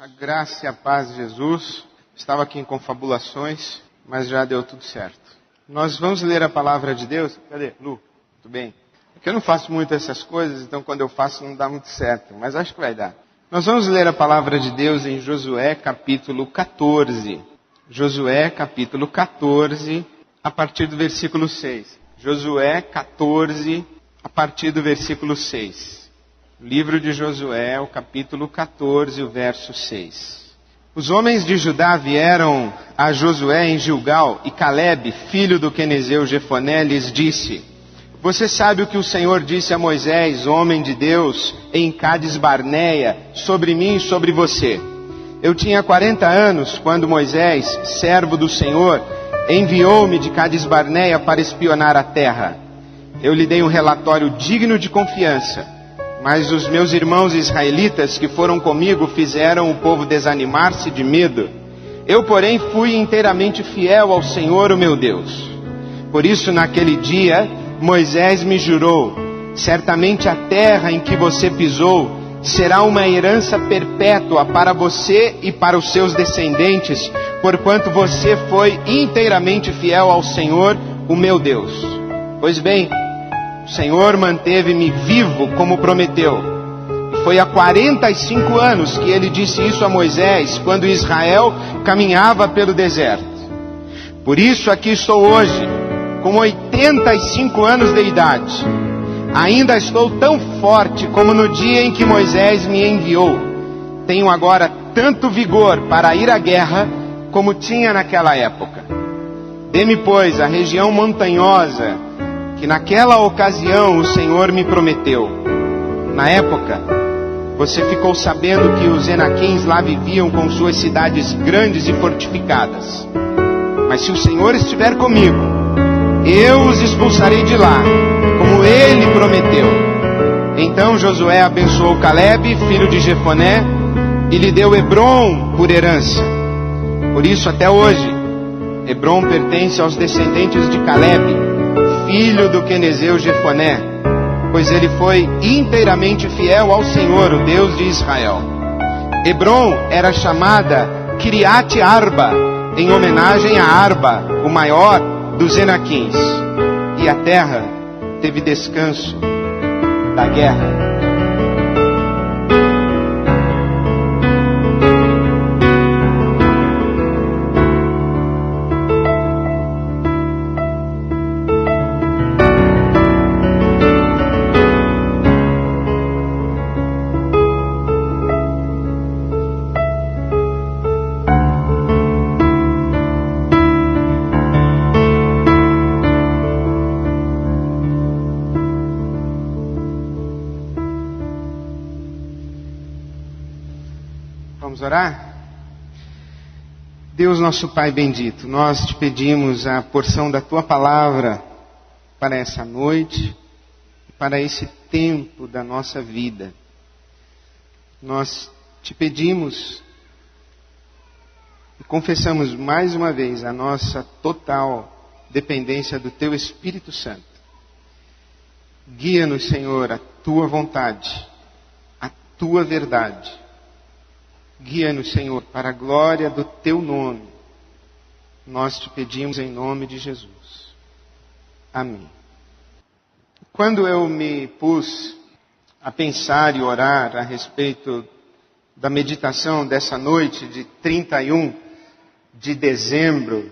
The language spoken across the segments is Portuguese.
A graça e a paz de Jesus. Estava aqui em confabulações, mas já deu tudo certo. Nós vamos ler a palavra de Deus. Cadê? Lu? Tudo bem? Porque eu não faço muito essas coisas, então quando eu faço não dá muito certo, mas acho que vai dar. Nós vamos ler a palavra de Deus em Josué capítulo 14. Josué capítulo 14, a partir do versículo 6. Josué 14, a partir do versículo 6. Livro de Josué, o capítulo 14, o verso 6. Os homens de Judá vieram a Josué em Gilgal, e Calebe, filho do quenezeu Jefoné, lhes disse: Você sabe o que o Senhor disse a Moisés, homem de Deus, em Cades Barneia, sobre mim e sobre você. Eu tinha 40 anos quando Moisés, servo do Senhor, enviou-me de Cades Barneia para espionar a terra. Eu lhe dei um relatório digno de confiança. Mas os meus irmãos israelitas que foram comigo fizeram o povo desanimar-se de medo. Eu, porém, fui inteiramente fiel ao Senhor, o meu Deus. Por isso, naquele dia, Moisés me jurou: certamente a terra em que você pisou será uma herança perpétua para você e para os seus descendentes, porquanto você foi inteiramente fiel ao Senhor, o meu Deus. Pois bem, o Senhor manteve-me vivo como prometeu. E foi há 45 anos que ele disse isso a Moisés, quando Israel caminhava pelo deserto. Por isso aqui estou hoje, com 85 anos de idade. Ainda estou tão forte como no dia em que Moisés me enviou. Tenho agora tanto vigor para ir à guerra como tinha naquela época. Dê-me, pois, a região montanhosa que naquela ocasião o Senhor me prometeu. Na época, você ficou sabendo que os Enaquins lá viviam com suas cidades grandes e fortificadas. Mas se o Senhor estiver comigo, eu os expulsarei de lá, como Ele prometeu. Então Josué abençoou Calebe, filho de Jefoné, e lhe deu Hebrom por herança. Por isso até hoje, Hebrom pertence aos descendentes de Calebe, filho do quenezeu Jefoné, pois ele foi inteiramente fiel ao Senhor, o Deus de Israel. Hebrom era chamada Kiriat Arba, em homenagem a Arba, o maior dos Enaquins. E a terra teve descanso da guerra. Vamos orar? Deus nosso Pai bendito, nós te pedimos a porção da Tua palavra para essa noite, para esse tempo da nossa vida. Nós te pedimos e confessamos mais uma vez a nossa total dependência do Teu Espírito Santo. Guia-nos, Senhor, a Tua vontade, a Tua verdade. Guia-nos, Senhor, para a glória do Teu nome. Nós te pedimos em nome de Jesus. Amém. Quando eu me pus a pensar e orar a respeito da meditação dessa noite de 31 de dezembro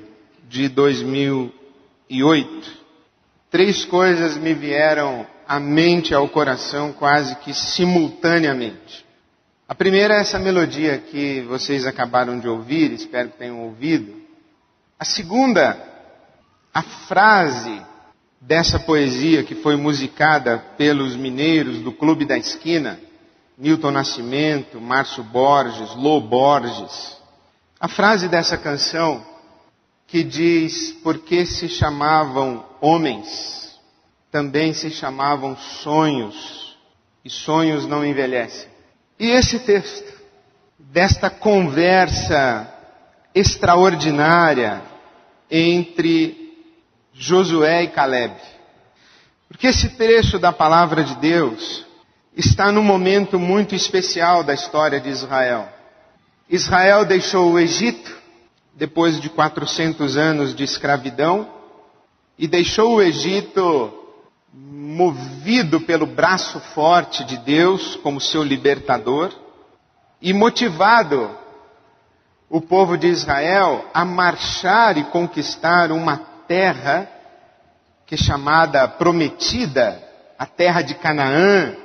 de 2008, 3 coisas me vieram à mente e ao coração quase que simultaneamente. A primeira é essa melodia que vocês acabaram de ouvir, espero que tenham ouvido. A segunda, a frase dessa poesia que foi musicada pelos mineiros do Clube da Esquina, Milton Nascimento, Márcio Borges, Lô Borges. A frase dessa canção que diz: porque se chamavam homens, também se chamavam sonhos, e sonhos não envelhecem. E esse texto, desta conversa extraordinária entre Josué e Calebe. Porque esse trecho da palavra de Deus está num momento muito especial da história de Israel. Israel deixou o Egito depois de 400 anos de escravidão e deixou o Egito movido pelo braço forte de Deus como seu libertador e motivado o povo de Israel a marchar e conquistar uma terra que é chamada prometida, a terra de Canaã,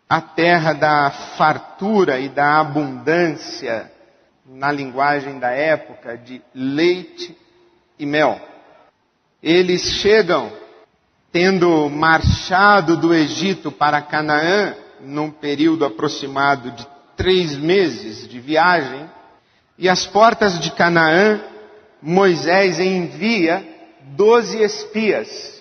a terra da fartura e da abundância, na linguagem da época, de leite e mel. Eles chegam, tendo marchado do Egito para Canaã, num período aproximado de 3 meses de viagem, e às portas de Canaã, Moisés envia 12 espias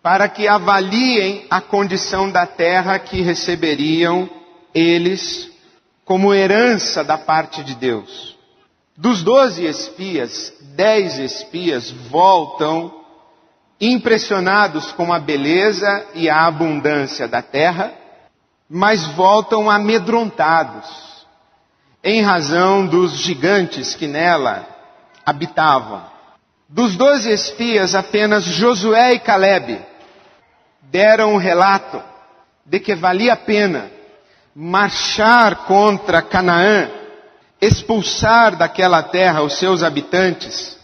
para que avaliem a condição da terra que receberiam eles como herança da parte de Deus. Dos 12 espias, 10 espias voltam impressionados com a beleza e a abundância da terra, mas voltam amedrontados, em razão dos gigantes que nela habitavam. Dos 12 espias, apenas Josué e Calebe deram um relato de que valia a pena marchar contra Canaã, expulsar daquela terra os seus habitantes,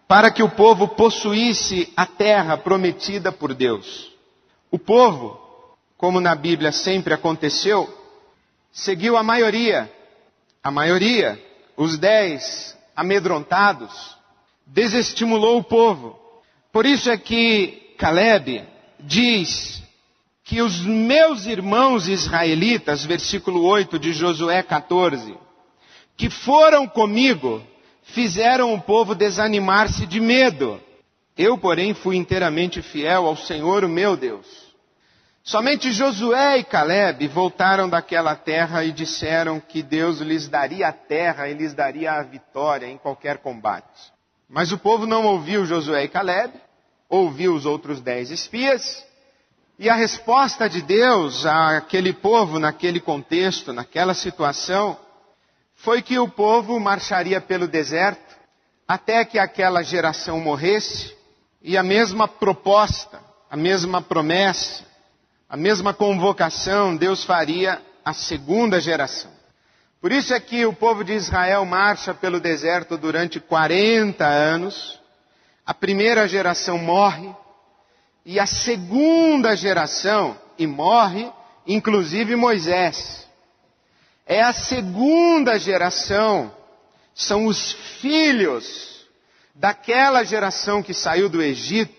para que o povo possuísse a terra prometida por Deus. O povo, como na Bíblia sempre aconteceu, seguiu a maioria, os 10 amedrontados, desestimulou o povo. Por isso é que Calebe diz que os meus irmãos israelitas, versículo 8 de Josué 14, que foram comigo, fizeram o povo desanimar-se de medo. Eu, porém, fui inteiramente fiel ao Senhor, o meu Deus. Somente Josué e Calebe voltaram daquela terra e disseram que Deus lhes daria a terra e lhes daria a vitória em qualquer combate. Mas o povo não ouviu Josué e Calebe, ouviu os outros 10 espias, e a resposta de Deus àquele povo, naquele contexto, naquela situação, foi que o povo marcharia pelo deserto até que aquela geração morresse, e a mesma proposta, a mesma promessa, a mesma convocação Deus faria à segunda geração. Por isso é que o povo de Israel marcha pelo deserto durante 40 anos, a primeira geração morre, e a segunda geração, e morre inclusive Moisés. É a segunda geração, são os filhos daquela geração que saiu do Egito,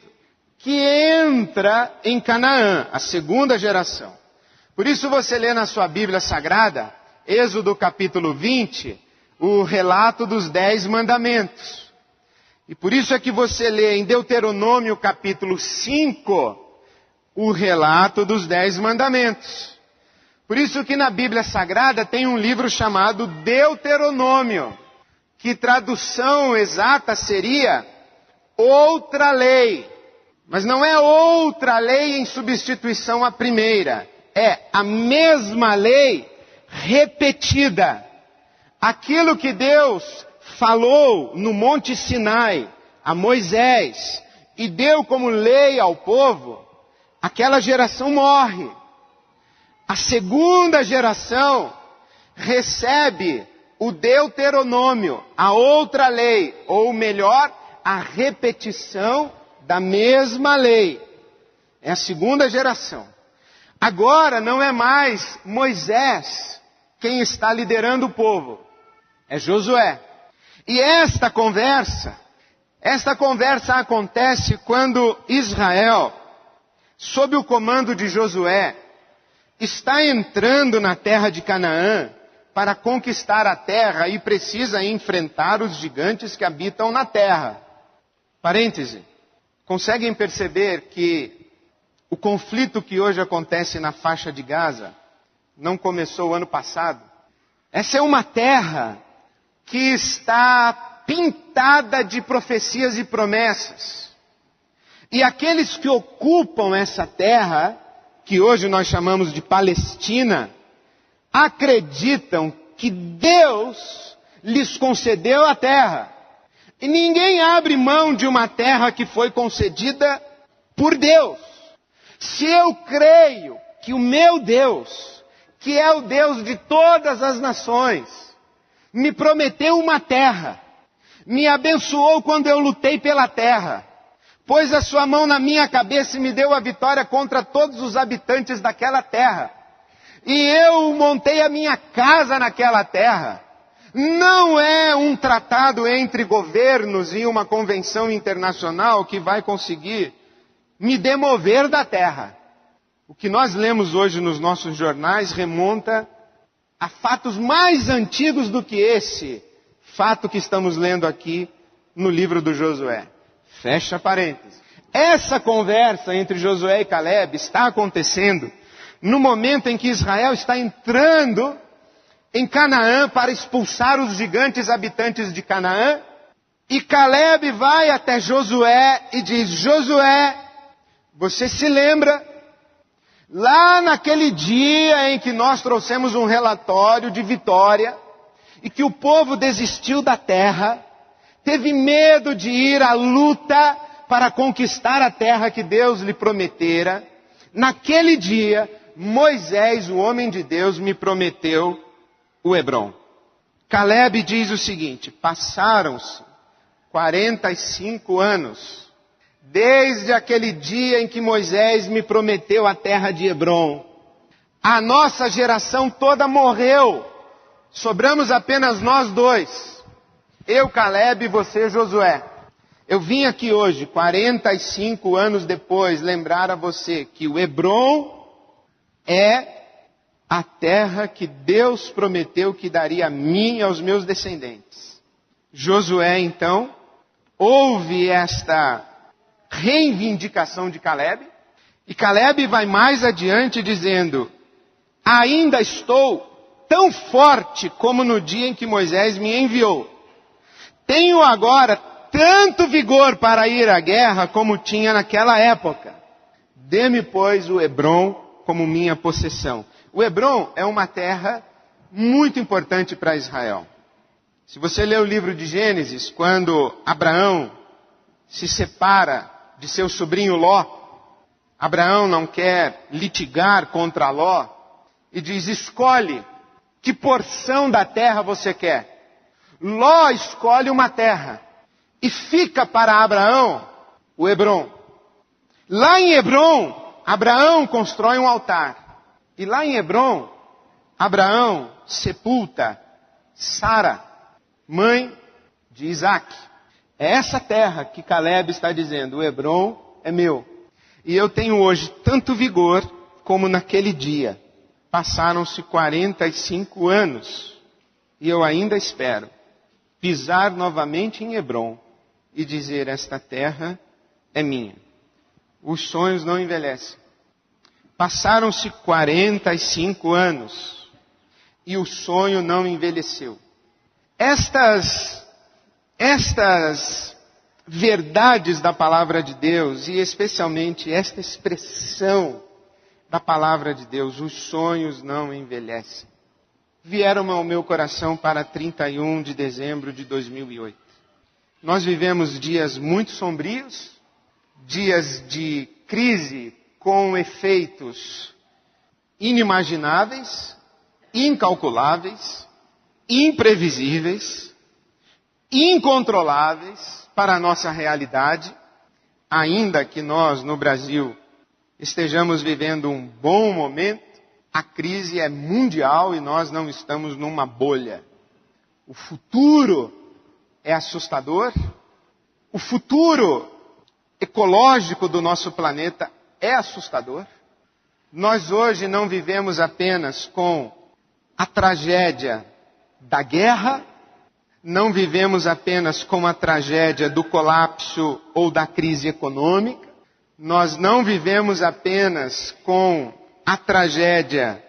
que entra em Canaã, a segunda geração. Por isso você lê na sua Bíblia Sagrada, Êxodo capítulo 20, o relato dos 10 mandamentos. E por isso é que você lê em Deuteronômio capítulo 5, o relato dos 10 mandamentos. Por isso que na Bíblia Sagrada tem um livro chamado Deuteronômio, que tradução exata seria outra lei. Mas não é outra lei em substituição à primeira. É a mesma lei repetida. Aquilo que Deus falou no Monte Sinai a Moisés e deu como lei ao povo, aquela geração morre. A segunda geração recebe o Deuteronômio, a outra lei, ou melhor, a repetição da mesma lei. É a segunda geração. Agora não é mais Moisés quem está liderando o povo, é Josué. E esta conversa acontece quando Israel, sob o comando de Josué, está entrando na terra de Canaã para conquistar a terra e precisa enfrentar os gigantes que habitam na terra. Parêntese. Conseguem perceber que o conflito que hoje acontece na faixa de Gaza não começou o ano passado? Essa é uma terra que está pintada de profecias e promessas. E aqueles que ocupam essa terra, que hoje nós chamamos de Palestina, acreditam que Deus lhes concedeu a terra. E ninguém abre mão de uma terra que foi concedida por Deus. Se eu creio que o meu Deus, que é o Deus de todas as nações, me prometeu uma terra, me abençoou quando eu lutei pela terra, pôs a sua mão na minha cabeça e me deu a vitória contra todos os habitantes daquela terra, e eu montei a minha casa naquela terra. Não é um tratado entre governos e uma convenção internacional que vai conseguir me demover da terra. O que nós lemos hoje nos nossos jornais remonta a fatos mais antigos do que esse fato que estamos lendo aqui no livro do Josué. Fecha parênteses. Essa conversa entre Josué e Caleb está acontecendo no momento em que Israel está entrando em Canaã para expulsar os gigantes habitantes de Canaã. E Caleb vai até Josué e diz: Josué, você se lembra? Lá naquele dia em que nós trouxemos um relatório de vitória e que o povo desistiu da terra, teve medo de ir à luta para conquistar a terra que Deus lhe prometera. Naquele dia, Moisés, o homem de Deus, me prometeu o Hebrom. Caleb diz o seguinte: passaram-se 45 anos desde aquele dia em que Moisés me prometeu a terra de Hebrom. A nossa geração toda morreu. Sobramos apenas nós dois. Eu, Caleb, e você, Josué. Eu vim aqui hoje, 45 anos depois, lembrar a você que o Hebrom é a terra que Deus prometeu que daria a mim e aos meus descendentes. Josué, então, ouve esta reivindicação de Caleb, e Caleb vai mais adiante dizendo: ainda estou tão forte como no dia em que Moisés me enviou. Tenho agora tanto vigor para ir à guerra como tinha naquela época. Dê-me, pois, o Hebrom como minha possessão. O Hebrom é uma terra muito importante para Israel. Se você ler o livro de Gênesis, quando Abraão se separa de seu sobrinho Ló, Abraão não quer litigar contra Ló e diz: escolhe que porção da terra você quer. Ló escolhe uma terra e fica para Abraão o Hebrom. Lá em Hebrom, Abraão constrói um altar. E lá em Hebrom, Abraão sepulta Sara, mãe de Isaac. É essa terra que Caleb está dizendo: o Hebrom é meu. E eu tenho hoje tanto vigor como naquele dia. Passaram-se 45 anos e eu ainda espero pisar novamente em Hebrom e dizer: esta terra é minha. Os sonhos não envelhecem. Passaram-se 45 anos e o sonho não envelheceu. Estas verdades da palavra de Deus, e especialmente esta expressão da palavra de Deus, os sonhos não envelhecem, vieram ao meu coração para 31 de dezembro de 2008. Nós vivemos dias muito sombrios, dias de crise com efeitos inimagináveis, incalculáveis, imprevisíveis, incontroláveis para a nossa realidade, ainda que nós no Brasil estejamos vivendo um bom momento, a crise é mundial e nós não estamos numa bolha. O futuro é assustador, o futuro ecológico do nosso planeta é assustador. Nós hoje não vivemos apenas com a tragédia da guerra, não vivemos apenas com a tragédia do colapso ou da crise econômica, nós não vivemos apenas com a tragédia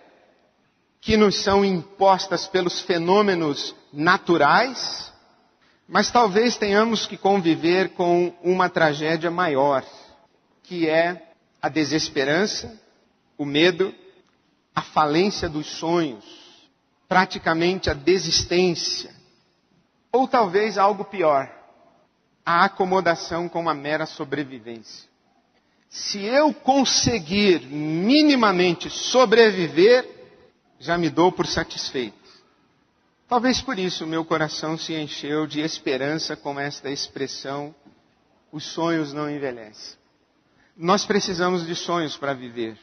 que nos são impostas pelos fenômenos naturais, mas talvez tenhamos que conviver com uma tragédia maior, que é a desesperança, o medo, a falência dos sonhos, praticamente a desistência Ou talvez algo pior, a acomodação com uma mera sobrevivência. Se eu conseguir minimamente sobreviver, já me dou por satisfeito. Talvez por isso o meu coração se encheu de esperança com esta expressão, os sonhos não envelhecem. Nós precisamos de sonhos para viver.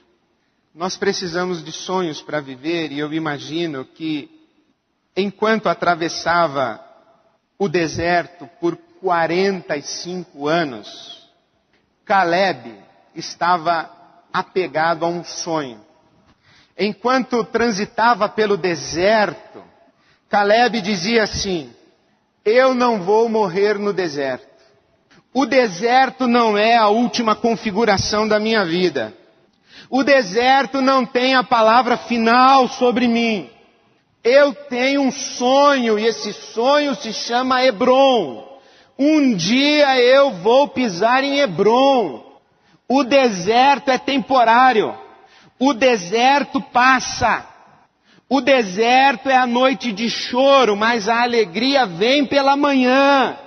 Nós precisamos de sonhos para viver, e eu imagino que enquanto atravessava o deserto por 45 anos, Caleb estava apegado a um sonho. Enquanto transitava pelo deserto, Caleb dizia assim: eu não vou morrer no deserto. O deserto não é a última configuração da minha vida. O deserto não tem a palavra final sobre mim. Eu tenho um sonho, e esse sonho se chama Hebrom. Um dia eu vou pisar em Hebrom. O deserto é temporário. O deserto passa. O deserto é a noite de choro, mas a alegria vem pela manhã.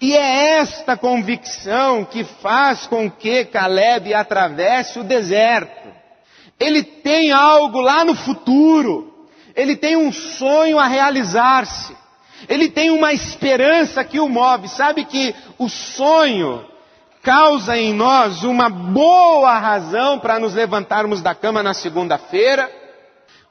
E é esta convicção que faz com que Caleb atravesse o deserto. Ele tem algo lá no futuro. Ele tem um sonho a realizar-se. Ele tem uma esperança que o move. Sabe que o sonho causa em nós uma boa razão para nos levantarmos da cama na segunda-feira.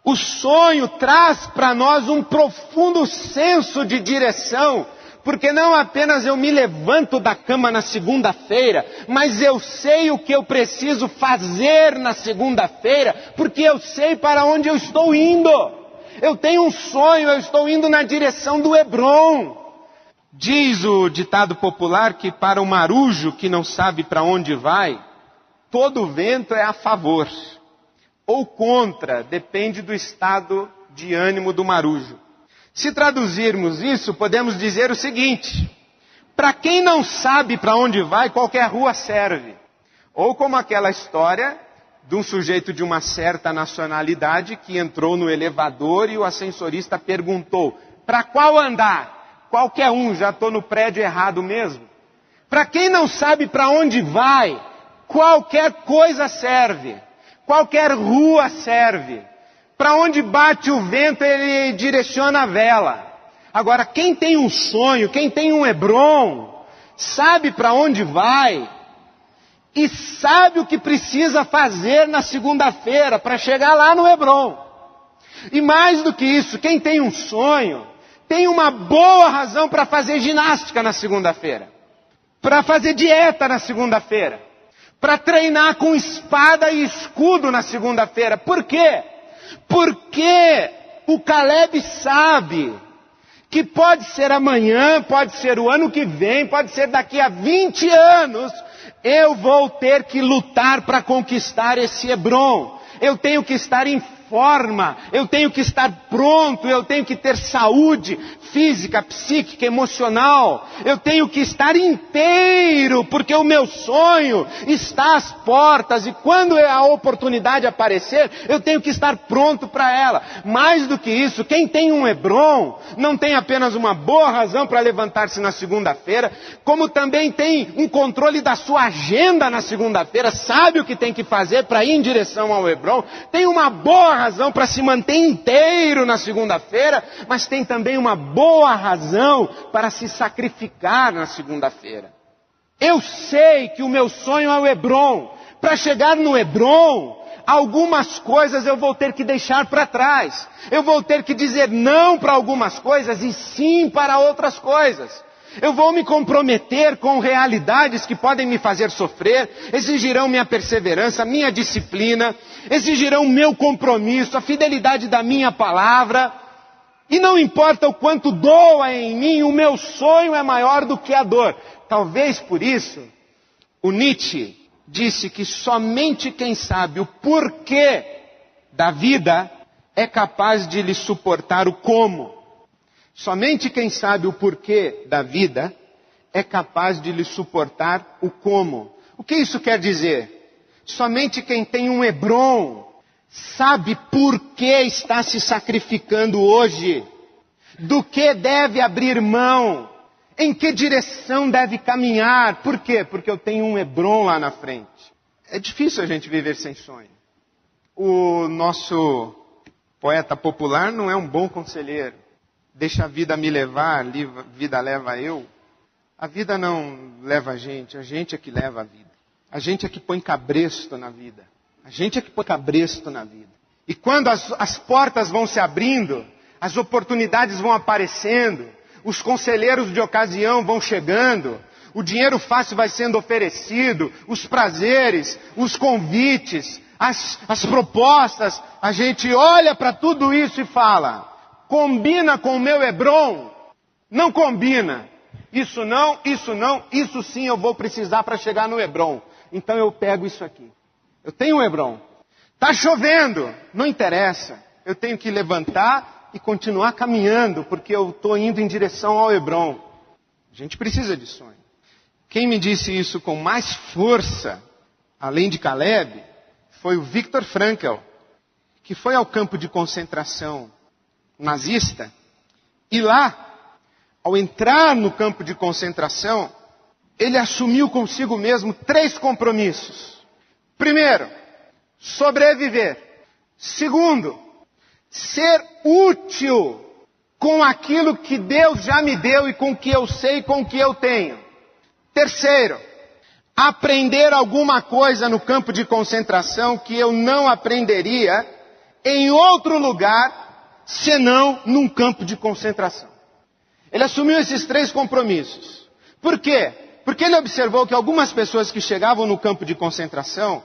O sonho traz para nós um profundo senso de direção, porque não apenas eu me levanto da cama na segunda-feira, mas eu sei o que eu preciso fazer na segunda-feira, porque eu sei para onde eu estou indo. Eu tenho um sonho, eu estou indo na direção do Hebrom. Diz o ditado popular que para o marujo que não sabe para onde vai, todo vento é a favor. Ou contra, depende do estado de ânimo do marujo. Se traduzirmos isso, podemos dizer o seguinte: para quem não sabe para onde vai, qualquer rua serve. Ou como aquela história de um sujeito de uma certa nacionalidade que entrou no elevador e o ascensorista perguntou: para qual andar? Qualquer um, já estou no prédio errado mesmo. Para quem não sabe para onde vai, qualquer coisa serve. Qualquer rua serve. Para onde bate o vento, ele direciona a vela. Agora, quem tem um sonho, quem tem um Hebrom, sabe para onde vai e sabe o que precisa fazer na segunda-feira para chegar lá no Hebrom. E mais do que isso, quem tem um sonho, tem uma boa razão para fazer ginástica na segunda-feira, para fazer dieta na segunda-feira, para treinar com espada e escudo na segunda-feira. Por quê? Porque o Caleb sabe que pode ser amanhã, pode ser o ano que vem, pode ser daqui a 20 anos, eu vou ter que lutar para conquistar esse Hebrom. Eu tenho que estar em forma, eu tenho que estar pronto, eu tenho que ter saúde física, psíquica, emocional. Eu tenho que estar inteiro, porque o meu sonho está às portas, e quando a oportunidade aparecer, eu tenho que estar pronto para ela. Mais do que isso, quem tem um Hebrom, não tem apenas uma boa razão para levantar-se na segunda-feira, como também tem um controle da sua agenda na segunda-feira, sabe o que tem que fazer para ir em direção ao Hebrom, tem uma boa razão para se manter inteiro na segunda-feira, mas tem também uma boa razão para se sacrificar na segunda-feira. Eu sei que o meu sonho é o Hebrom. Para chegar no Hebrom, algumas coisas eu vou ter que deixar para trás. Eu vou ter que dizer não para algumas coisas e sim para outras coisas. Eu vou me comprometer com realidades que podem me fazer sofrer, exigirão minha perseverança, minha disciplina, exigirão meu compromisso, a fidelidade da minha palavra. E não importa o quanto doa em mim, o meu sonho é maior do que a dor. Talvez por isso, o Nietzsche disse que somente quem sabe o porquê da vida é capaz de lhe suportar o como. Somente quem sabe o porquê da vida é capaz de lhe suportar o como. O que isso quer dizer? Somente quem tem um Hebrom sabe por que está se sacrificando hoje. Do que deve abrir mão? Em que direção deve caminhar? Por quê? Porque eu tenho um Hebron lá na frente. É difícil a gente viver sem sonho. O nosso poeta popular não é um bom conselheiro. Deixa a vida me levar, a vida leva eu. A vida não leva a gente é que leva a vida. A gente é que põe cabresto na vida. A gente é que põe cabresto na vida. E quando as portas vão se abrindo, as oportunidades vão aparecendo, os conselheiros de ocasião vão chegando, o dinheiro fácil vai sendo oferecido, os prazeres, os convites, as propostas, a gente olha para tudo isso e fala, combina com o meu Hebron? Não combina. Isso não, isso sim eu vou precisar para chegar no Hebron. Então eu pego isso aqui. Eu tenho um Hebron. Está chovendo, não interessa. Eu tenho que levantar e continuar caminhando, porque eu estou indo em direção ao Hebron. A gente precisa de sonho. Quem me disse isso com mais força, além de Caleb, foi o Viktor Frankl, que foi ao campo de concentração nazista, e lá, ao entrar no campo de concentração, ele assumiu consigo mesmo 3 compromissos. Primeiro, sobreviver. Segundo, ser útil com aquilo que Deus já me deu e com o que eu sei e com o que eu tenho. Terceiro, aprender alguma coisa no campo de concentração que eu não aprenderia em outro lugar, senão num campo de concentração. Ele assumiu esses 3 compromissos. Por quê? Porque ele observou que algumas pessoas que chegavam no campo de concentração,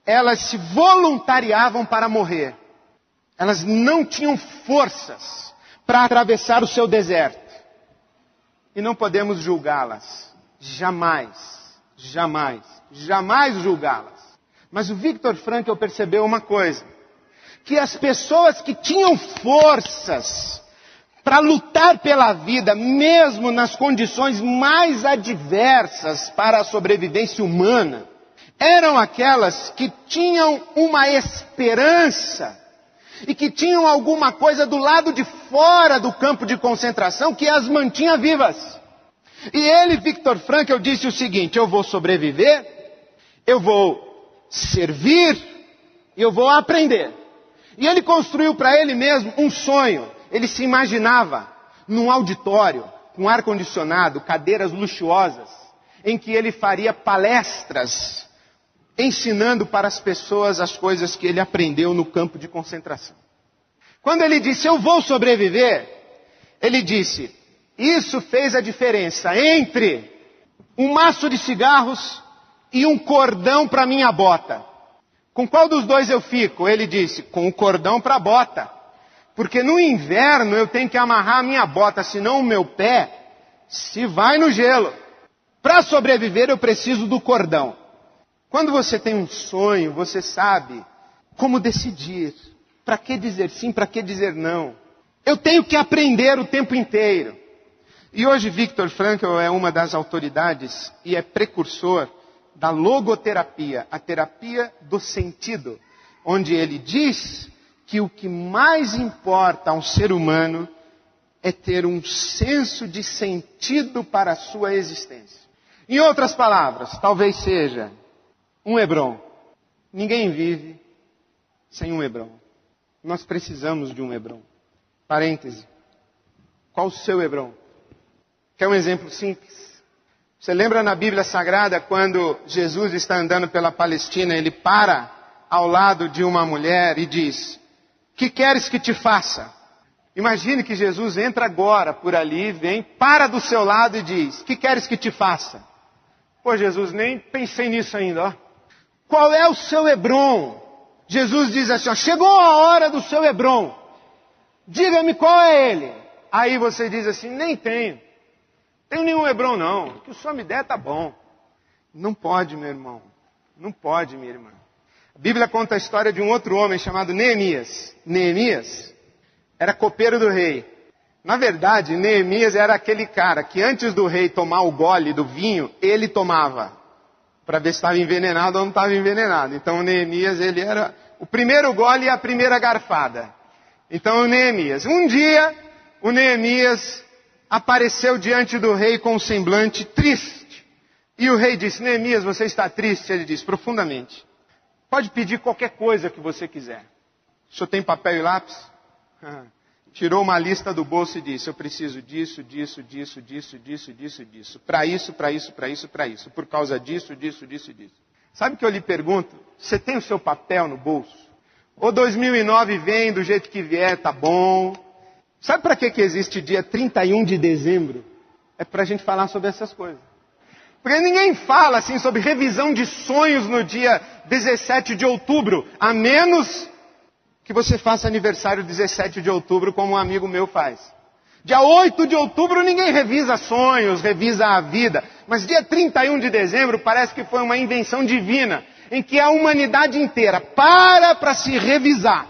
elas se voluntariavam para morrer. Elas não tinham forças para atravessar o seu deserto. E não podemos julgá-las. Jamais julgá-las. Mas o Viktor Frankl percebeu uma coisa. Que as pessoas que tinham forças para lutar pela vida, mesmo nas condições mais adversas para a sobrevivência humana, eram aquelas que tinham uma esperança e que tinham alguma coisa do lado de fora do campo de concentração que as mantinha vivas. E ele, Viktor Frankl, disse o seguinte: eu vou sobreviver, eu vou servir e eu vou aprender. E ele construiu para ele mesmo um sonho. Ele se imaginava num auditório, com ar-condicionado, cadeiras luxuosas, em que ele faria palestras, ensinando para as pessoas as coisas que ele aprendeu no campo de concentração. Quando ele disse, eu vou sobreviver, ele disse, isso fez a diferença entre um maço de cigarros e um cordão para minha bota. Com qual dos dois eu fico? Ele disse, com o cordão para a bota. Porque no inverno eu tenho que amarrar a minha bota, senão o meu pé se vai no gelo. Para sobreviver eu preciso do cordão. Quando você tem um sonho, você sabe como decidir. Para que dizer sim, para que dizer não. Eu tenho que aprender o tempo inteiro. E hoje Viktor Frankl é uma das autoridades e é precursor da logoterapia, a terapia do sentido, onde ele diz que o que mais importa a um ser humano é ter um senso de sentido para a sua existência. Em outras palavras, talvez seja um Hebron. Ninguém vive sem um Hebron. Nós precisamos de um Hebron. Parêntese. Qual o seu Hebron? Quer um exemplo simples? Você lembra na Bíblia Sagrada quando Jesus está andando pela Palestina, ele para ao lado de uma mulher e diz, que queres que te faça? Imagine que Jesus entra agora por ali, vem, para do seu lado e diz, que queres que te faça? Pô, Jesus, nem pensei nisso ainda, ó. Qual é o seu Hebron? Jesus diz assim, ó, chegou a hora do seu Hebron. Diga-me qual é ele. Aí você diz assim, nem tenho. Tenho nenhum Hebron não. O que o senhor me der tá bom. Não pode, meu irmão. Não pode, minha irmã. A Bíblia conta a história de um outro homem chamado Neemias. Neemias era copeiro do rei. Na verdade, Neemias era aquele cara que antes do rei tomar o gole do vinho, ele tomava. Para ver se estava envenenado ou não estava envenenado. Então Neemias, ele era o primeiro gole e a primeira garfada. Então Neemias, um dia, o Neemias apareceu diante do rei com um semblante triste. E o rei disse: Neemias, você está triste? Ele disse: profundamente. Pode pedir qualquer coisa que você quiser. O senhor tem papel e lápis? Tirou uma lista do bolso e disse: eu preciso disso, disso, disso, disso, disso, disso, disso. Para isso, para isso, para isso, para isso. Por causa disso, disso, disso, disso. Sabe o que eu lhe pergunto? Você tem o seu papel no bolso? Ou 2009 vem do jeito que vier, tá bom? Sabe para que existe dia 31 de dezembro? É para a gente falar sobre essas coisas. Porque ninguém fala assim sobre revisão de sonhos no dia 17 de outubro, a menos que você faça aniversário 17 de outubro, como um amigo meu faz. Dia 8 de outubro ninguém revisa sonhos, revisa a vida. Mas dia 31 de dezembro parece que foi uma invenção divina, em que a humanidade inteira para se revisar,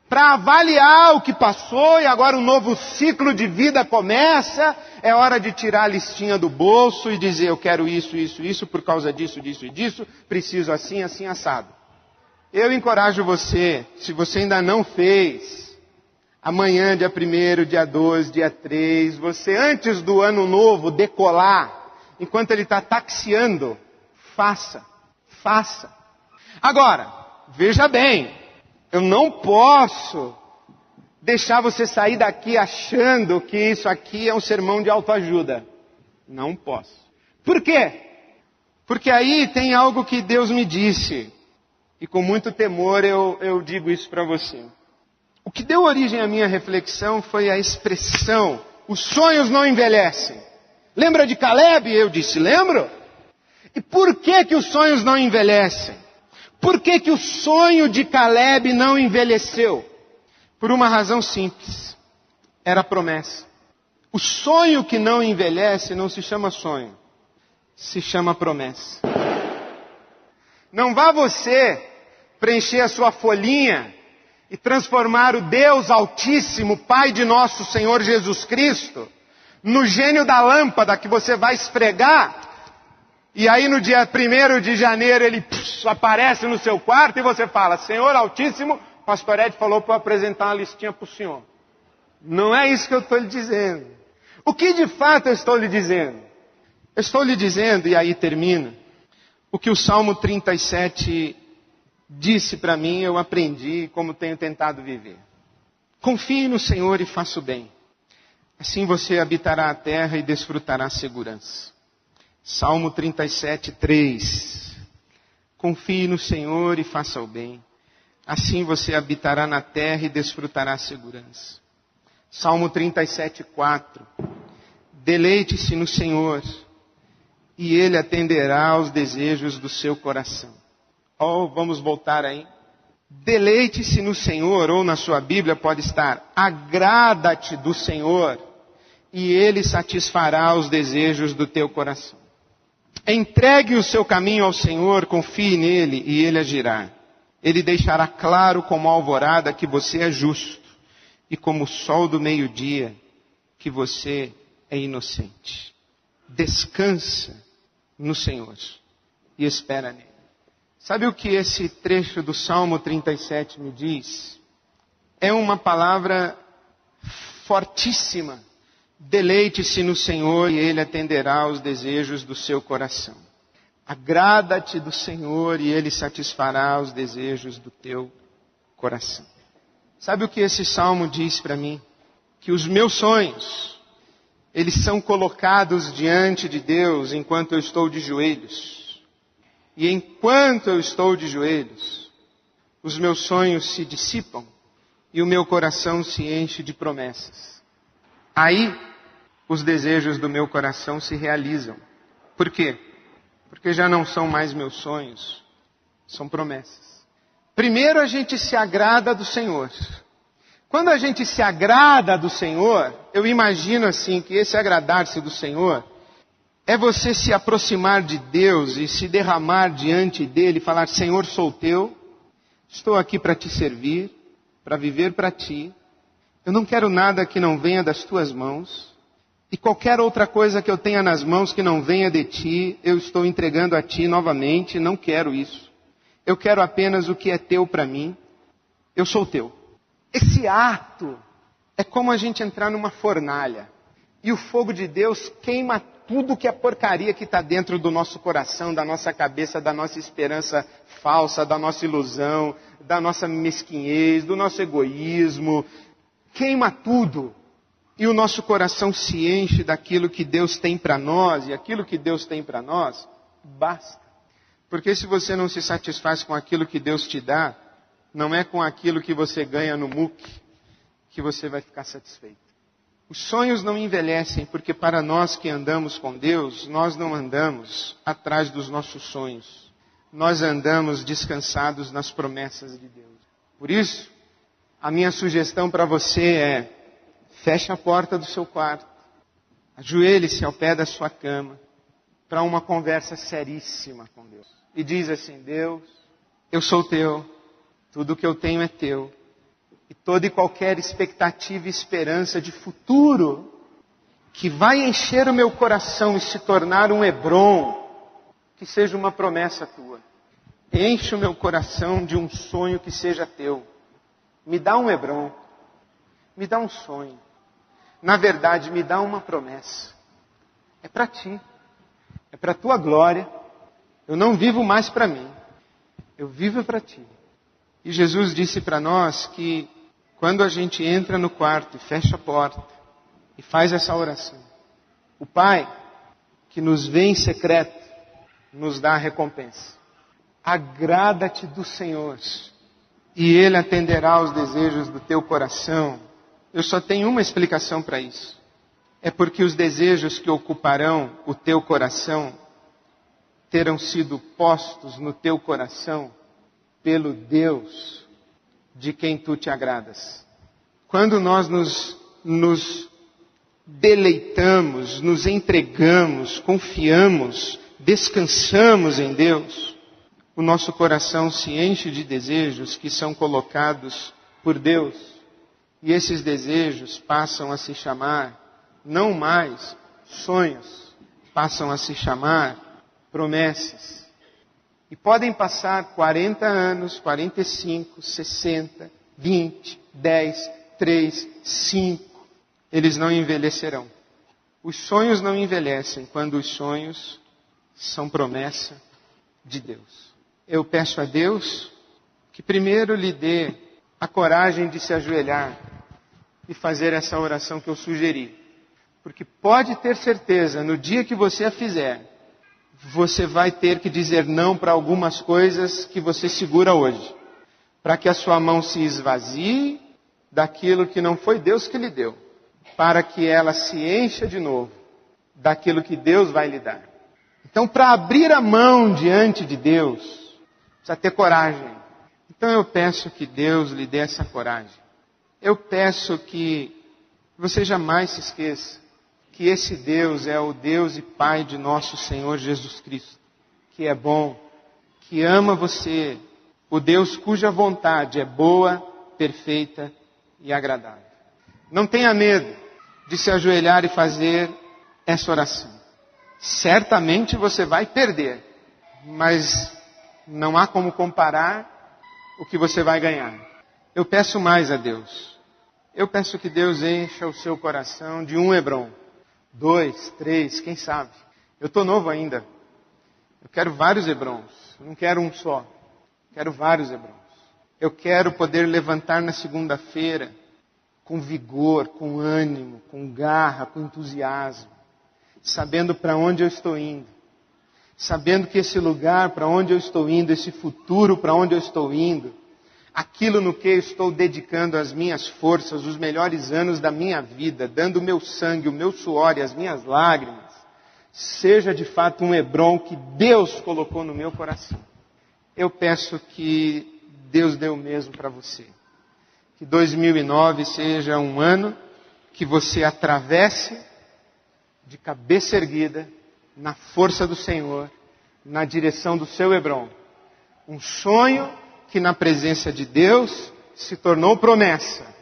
para avaliar o que passou e agora um novo ciclo de vida começa. É hora de tirar a listinha do bolso e dizer: eu quero isso, isso, isso, por causa disso, disso e disso, preciso assim, assim, assado. Eu encorajo você, se você ainda não fez, amanhã, dia 1º, dia 2, dia 3, você antes do ano novo decolar, enquanto ele está taxiando, faça. Agora, veja bem, eu não posso deixar você sair daqui achando que isso aqui é um sermão de autoajuda. Não posso. Por quê? Porque aí tem algo que Deus me disse. E com muito temor eu digo isso para você. O que deu origem à minha reflexão foi a expressão: os sonhos não envelhecem. Lembra de Caleb? Eu disse: lembro. E por que os sonhos não envelhecem? Por que o sonho de Caleb não envelheceu? Por uma razão simples. Era promessa. O sonho que não envelhece não se chama sonho. Se chama promessa. Não vá você preencher a sua folhinha e transformar o Deus Altíssimo, Pai de nosso Senhor Jesus Cristo, no gênio da lâmpada que você vai esfregar, e aí no dia 1º de janeiro ele aparece no seu quarto e você fala: Senhor Altíssimo, Pastor Ed falou para eu apresentar uma listinha para o senhor. Não é isso que eu estou lhe dizendo. O que de fato eu estou lhe dizendo? Eu estou lhe dizendo, e aí termina, o que o Salmo 37 disse para mim, eu aprendi como tenho tentado viver. Confie no Senhor e faça o bem. Assim você habitará a terra e desfrutará segurança. Salmo 37, 3. Confie no Senhor e faça o bem. Assim você habitará na terra e desfrutará segurança. Salmo 37, 4. Deleite-se no Senhor e Ele atenderá aos desejos do seu coração. Vamos voltar aí. Deleite-se no Senhor, ou na sua Bíblia pode estar: agrada-te do Senhor e Ele satisfará os desejos do teu coração. Entregue o seu caminho ao Senhor, confie nele e Ele agirá. Ele deixará claro como a alvorada que você é justo e como o sol do meio-dia que você é inocente. Descansa no Senhor e espera nele. Sabe o que esse trecho do Salmo 37 me diz? É uma palavra fortíssima. Deleite-se no Senhor e Ele atenderá aos desejos do seu coração. Agrada-te do Senhor e Ele satisfará os desejos do teu coração. Sabe o que esse salmo diz para mim? Que os meus sonhos, eles são colocados diante de Deus enquanto eu estou de joelhos. E enquanto eu estou de joelhos, os meus sonhos se dissipam e o meu coração se enche de promessas. Aí, os desejos do meu coração se realizam. Por quê? Porque já não são mais meus sonhos, são promessas. Primeiro a gente se agrada do Senhor. Quando a gente se agrada do Senhor, eu imagino assim que esse agradar-se do Senhor é você se aproximar de Deus e se derramar diante dele e falar: Senhor, sou teu, estou aqui para te servir, para viver para ti. Eu não quero nada que não venha das tuas mãos. E qualquer outra coisa que eu tenha nas mãos que não venha de ti, eu estou entregando a ti novamente, não quero isso. Eu quero apenas o que é teu para mim. Eu sou teu. Esse ato É como a gente entrar numa fornalha. E o fogo de Deus queima tudo que é porcaria que está dentro do nosso coração, da nossa cabeça, da nossa esperança falsa, da nossa ilusão, da nossa mesquinhez, do nosso egoísmo. Queima tudo. E o nosso coração se enche daquilo que Deus tem para nós. E aquilo que Deus tem para nós, basta. Porque se você não se satisfaz com aquilo que Deus te dá, não é com aquilo que você ganha no MUC que você vai ficar satisfeito. Os sonhos não envelhecem, porque para nós que andamos com Deus, nós não andamos atrás dos nossos sonhos. Nós andamos descansados nas promessas de Deus. Por isso, a minha sugestão para você é: feche a porta do seu quarto, ajoelhe-se ao pé da sua cama, para uma conversa seríssima com Deus. E diz assim: Deus, eu sou teu, tudo que eu tenho é teu. E toda e qualquer expectativa e esperança de futuro que vai encher o meu coração e se tornar um Hebron, que seja uma promessa tua. Enche o meu coração de um sonho que seja teu. Me dá um Hebron, me dá um sonho. Na verdade, me dá uma promessa. É para ti, é para a tua glória. Eu não vivo mais para mim, eu vivo para ti. E Jesus disse para nós que quando a gente entra no quarto e fecha a porta e faz essa oração, o Pai, que nos vê em secreto, nos dá a recompensa. Agrada-te do Senhor e Ele atenderá aos desejos do teu coração. Eu só tenho uma explicação para isso. É porque os desejos que ocuparão o teu coração terão sido postos no teu coração pelo Deus de quem tu te agradas. Quando nós nos deleitamos, nos entregamos, confiamos, descansamos em Deus, o nosso coração se enche de desejos que são colocados por Deus. E esses desejos passam a se chamar, não mais sonhos, passam a se chamar promessas. E podem passar 40 anos, 45, 60, 20, 10, 3, 5. Eles não envelhecerão. Os sonhos não envelhecem quando os sonhos são promessa de Deus. Eu peço a Deus que primeiro lhe dê a coragem de se ajoelhar e fazer essa oração que eu sugeri. Porque pode ter certeza, no dia que você a fizer, você vai ter que dizer não para algumas coisas que você segura hoje. Para que a sua mão se esvazie daquilo que não foi Deus que lhe deu. Para que ela se encha de novo daquilo que Deus vai lhe dar. Então, para abrir a mão diante de Deus, precisa ter coragem. Então eu peço que Deus lhe dê essa coragem. Eu peço que você jamais se esqueça que esse Deus é o Deus e Pai de nosso Senhor Jesus Cristo, que é bom, que ama você, o Deus cuja vontade é boa, perfeita e agradável. Não tenha medo de se ajoelhar e fazer essa oração. Certamente você vai perder, mas não há como comparar o que você vai ganhar. Eu peço mais a Deus. Eu peço que Deus encha o seu coração de um Hebron. 2, 3, quem sabe? Eu estou novo ainda. Eu quero vários Hebrons. Eu não quero um só. Eu quero vários Hebrons. Eu quero poder levantar na segunda-feira com vigor, com ânimo, com garra, com entusiasmo. Sabendo para onde eu estou indo. Sabendo que esse lugar para onde eu estou indo, esse futuro para onde eu estou indo, aquilo no que eu estou dedicando as minhas forças, os melhores anos da minha vida, dando o meu sangue, o meu suor e as minhas lágrimas, seja de fato um Hebron que Deus colocou no meu coração. Eu peço que Deus dê o mesmo para você. Que 2009 seja um ano que você atravesse de cabeça erguida, na força do Senhor, na direção do seu Hebron. Um sonho que na presença de Deus se tornou promessa.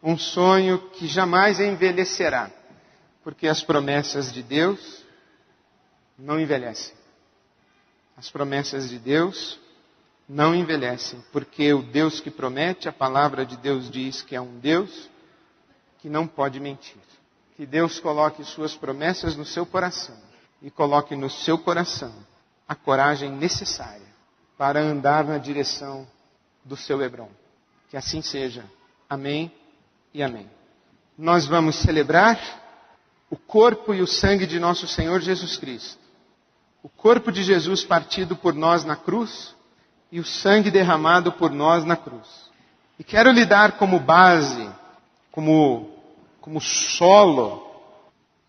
Um sonho que jamais envelhecerá. Porque as promessas de Deus não envelhecem. As promessas de Deus não envelhecem. Porque o Deus que promete, a palavra de Deus diz que é um Deus que não pode mentir. Que Deus coloque suas promessas no seu coração e coloque no seu coração a coragem necessária para andar na direção do seu Hebrom. Que assim seja. Amém e amém. Nós vamos celebrar o corpo e o sangue de nosso Senhor Jesus Cristo. O corpo de Jesus partido por nós na cruz e o sangue derramado por nós na cruz. E quero lhe dar como base, como solo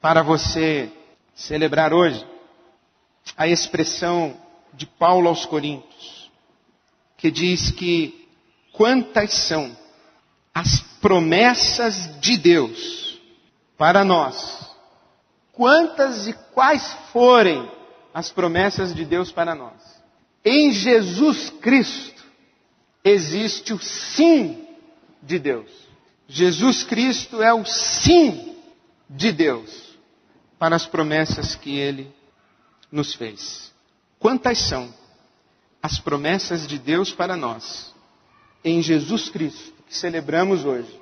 para você celebrar hoje a expressão de Paulo aos Coríntios, que diz que quantas são as promessas de Deus para nós, quantas e quais forem as promessas de Deus para nós. Em Jesus Cristo existe o sim de Deus. Jesus Cristo é o sim de Deus para as promessas que Ele nos fez. Quantas são as promessas de Deus para nós em Jesus Cristo, que celebramos hoje?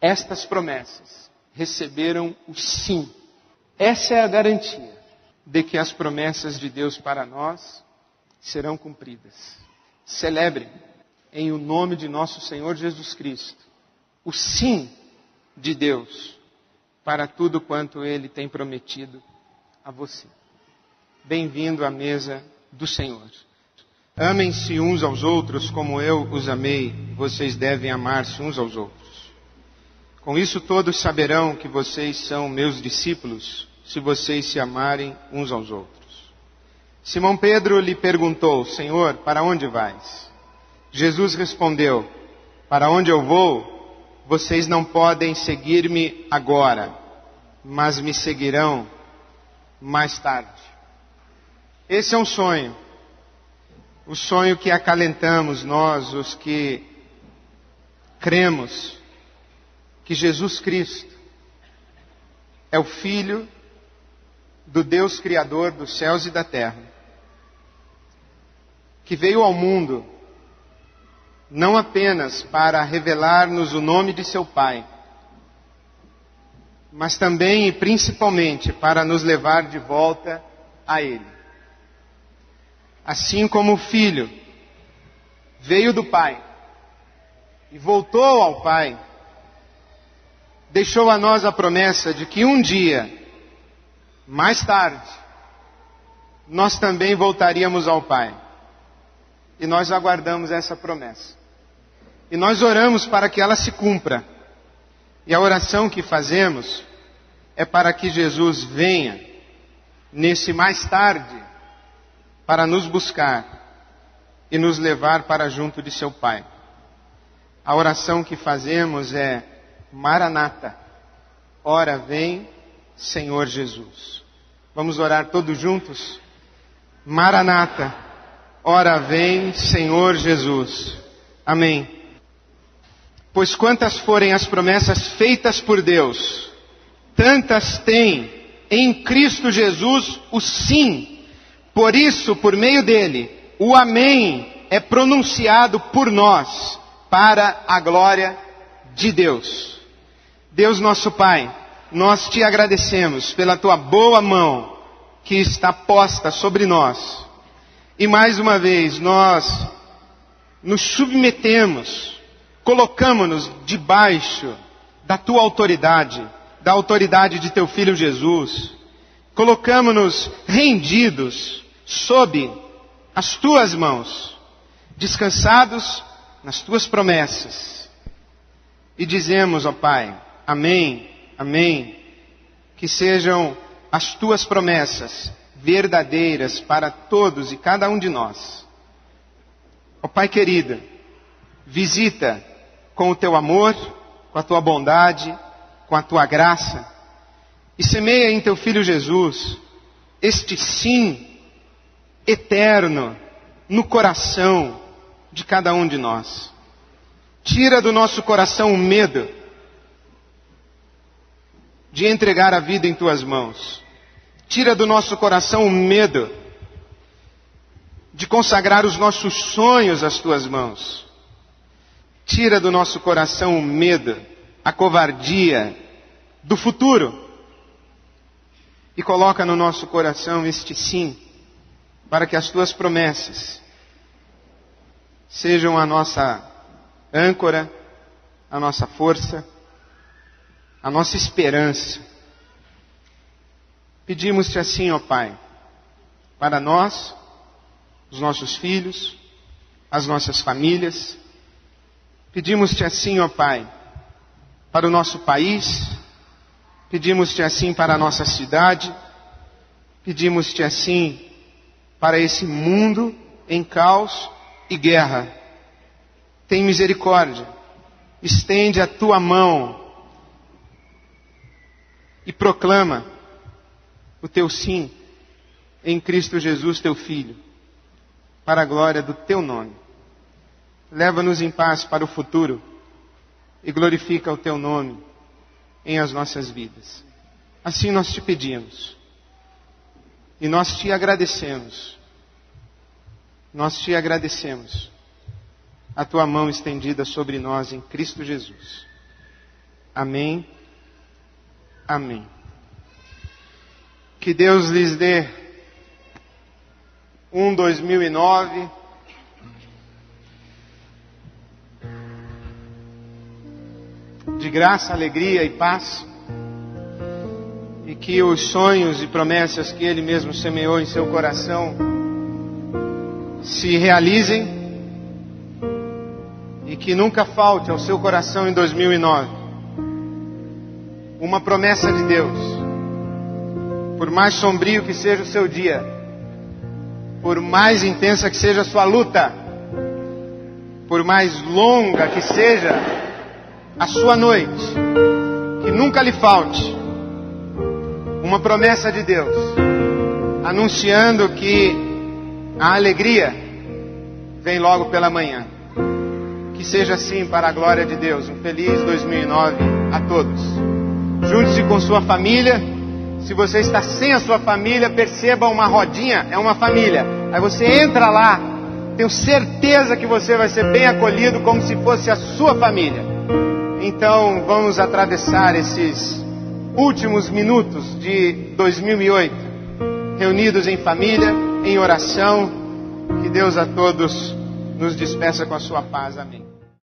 Estas promessas receberam o sim. Essa é a garantia de que as promessas de Deus para nós serão cumpridas. Celebre em o nome de nosso Senhor Jesus Cristo o sim de Deus para tudo quanto Ele tem prometido a você. Bem-vindo à mesa do Senhor. Amem-se uns aos outros como eu os amei. Vocês devem amar-se uns aos outros. Com isso todos saberão que vocês são meus discípulos, se vocês se amarem uns aos outros. Simão Pedro lhe perguntou: Senhor, para onde vais? Jesus respondeu: para onde eu vou, vocês não podem seguir-me agora, mas me seguirão mais tarde. Esse é um sonho. O sonho que acalentamos nós, os que cremos que Jesus Cristo é o Filho do Deus Criador dos céus e da terra, que veio ao mundo não apenas para revelar-nos o nome de seu Pai, mas também e principalmente para nos levar de volta a Ele. Assim como o Filho veio do Pai e voltou ao Pai, deixou a nós a promessa de que um dia, mais tarde, nós também voltaríamos ao Pai. E nós aguardamos essa promessa. E nós oramos para que ela se cumpra. E a oração que fazemos é para que Jesus venha, nesse mais tarde, para nos buscar e nos levar para junto de seu Pai. A oração que fazemos é: Maranata, ora vem, Senhor Jesus. Vamos orar todos juntos? Maranata, ora vem, Senhor Jesus. Amém. Pois quantas forem as promessas feitas por Deus, tantas tem em Cristo Jesus o sim. Por isso, por meio dele, o amém é pronunciado por nós, para a glória de Deus. Deus nosso Pai, nós te agradecemos pela tua boa mão que está posta sobre nós. E mais uma vez, nós nos submetemos, colocamos-nos debaixo da tua autoridade, da autoridade de teu Filho Jesus. Colocamos-nos rendidos sob as tuas mãos, descansados nas tuas promessas. E dizemos, ó Pai, amém, amém, que sejam as tuas promessas verdadeiras para todos e cada um de nós. Ó Pai querido, visita com o teu amor, com a tua bondade, com a tua graça, e semeia em teu Filho Jesus este sim eterno no coração de cada um de nós. Tira do nosso coração o medo de entregar a vida em tuas mãos. Tira do nosso coração o medo de consagrar os nossos sonhos às tuas mãos. Tira do nosso coração o medo, a covardia do futuro. E coloca no nosso coração este sim, para que as tuas promessas sejam a nossa âncora, a nossa força, a nossa esperança. Pedimos-te assim, ó Pai, para nós, os nossos filhos, as nossas famílias. Pedimos-te assim, ó Pai, para o nosso país. Pedimos-te assim para a nossa cidade. Pedimos-te assim para esse mundo em caos e guerra. Tem misericórdia. Estende a tua mão e proclama o teu sim em Cristo Jesus, teu Filho, para a glória do teu nome. Leva-nos em paz para o futuro e glorifica o teu nome em as nossas vidas. Assim nós te pedimos e nós te agradecemos. Nós te agradecemos a tua mão estendida sobre nós em Cristo Jesus. Amém. Amém. Que Deus lhes dê 2009 de graça, alegria e paz, e que os sonhos e promessas que Ele mesmo semeou em seu coração se realizem, e que nunca falte ao seu coração em 2009 uma promessa de Deus. Por mais sombrio que seja o seu dia, por mais intensa que seja a sua luta, por mais longa que seja a sua noite, que nunca lhe falte uma promessa de Deus, anunciando que a alegria vem logo pela manhã. Que seja assim para a glória de Deus. Um feliz 2009 a todos. Junte-se com sua família. Se você está sem a sua família, perceba uma rodinha, é uma família. Aí você entra lá, tenho certeza que você vai ser bem acolhido como se fosse a sua família. Então vamos atravessar esses últimos minutos de 2008, reunidos em família, em oração. Que Deus a todos nos despeça com a sua paz. Amém.